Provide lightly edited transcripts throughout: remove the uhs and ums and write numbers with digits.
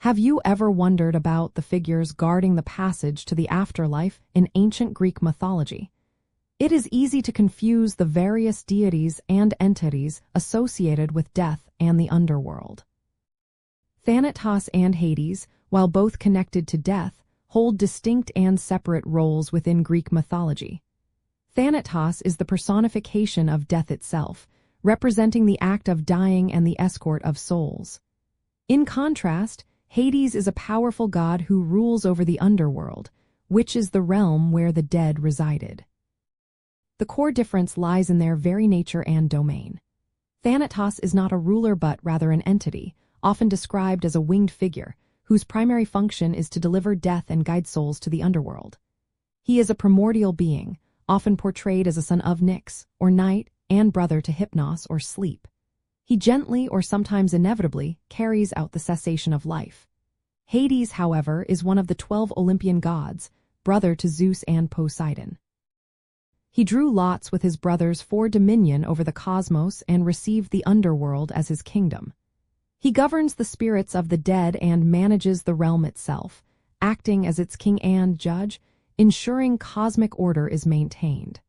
Have you ever wondered about the figures guarding the passage to the afterlife in ancient Greek mythology? It is easy to confuse the various deities and entities associated with death and the underworld. Thanatos and Hades, while both connected to death, hold distinct and separate roles within Greek mythology. Thanatos is the personification of death itself, representing the act of dying and the escort of souls. In contrast, Hades is a powerful god who rules over the underworld, which is the realm where the dead resided. The core difference lies in their very nature and domain. Thanatos is not a ruler but rather an entity, often described as a winged figure, whose primary function is to deliver death and guide souls to the underworld. He is a primordial being, often portrayed as a son of Nyx, or night, and brother to Hypnos, or sleep. He gently, or sometimes inevitably, carries out the cessation of life. Hades, however, is one of the 12 Olympian gods, brother to Zeus and Poseidon. He drew lots with his brothers for dominion over the cosmos and received the underworld as his kingdom. He governs the spirits of the dead and manages the realm itself, acting as its king and judge, ensuring cosmic order is maintained.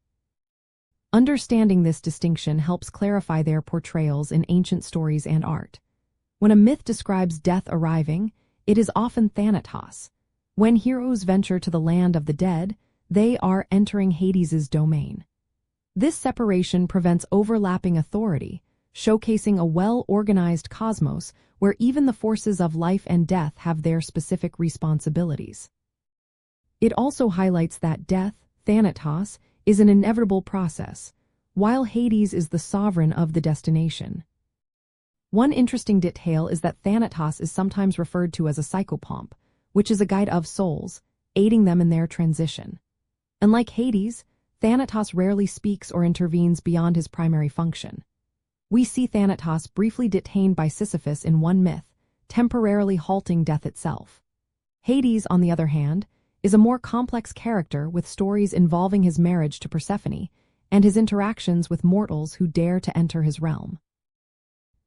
Understanding this distinction helps clarify their portrayals in ancient stories and art. When a myth describes death arriving, it is often Thanatos. When heroes venture to the land of the dead, they are entering Hades's domain. This separation prevents overlapping authority, showcasing a well-organized cosmos where even the forces of life and death have their specific responsibilities. It also highlights that death, Thanatos, is an inevitable process, while Hades is the sovereign of the destination. One interesting detail is that Thanatos is sometimes referred to as a psychopomp, which is a guide of souls, aiding them in their transition. Unlike Hades, Thanatos rarely speaks or intervenes beyond his primary function. We see Thanatos briefly detained by Sisyphus in one myth, temporarily halting death itself. Hades, on the other hand, is a more complex character with stories involving his marriage to Persephone and his interactions with mortals who dare to enter his realm.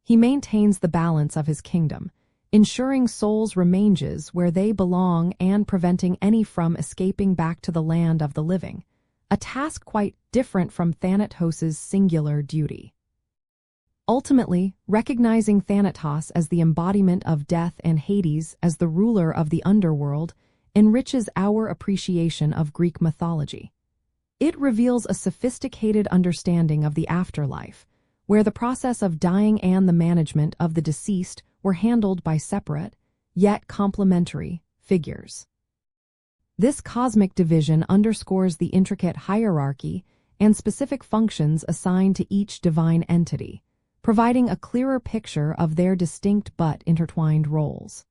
He maintains the balance of his kingdom, ensuring souls remains where they belong and preventing any from escaping back to the land of the living, a task quite different from Thanatos' singular duty. Ultimately, recognizing Thanatos as the embodiment of death and Hades as the ruler of the underworld enriches our appreciation of Greek mythology. It reveals a sophisticated understanding of the afterlife, where the process of dying and the management of the deceased were handled by separate, yet complementary, figures. This cosmic division underscores the intricate hierarchy and specific functions assigned to each divine entity, providing a clearer picture of their distinct but intertwined roles.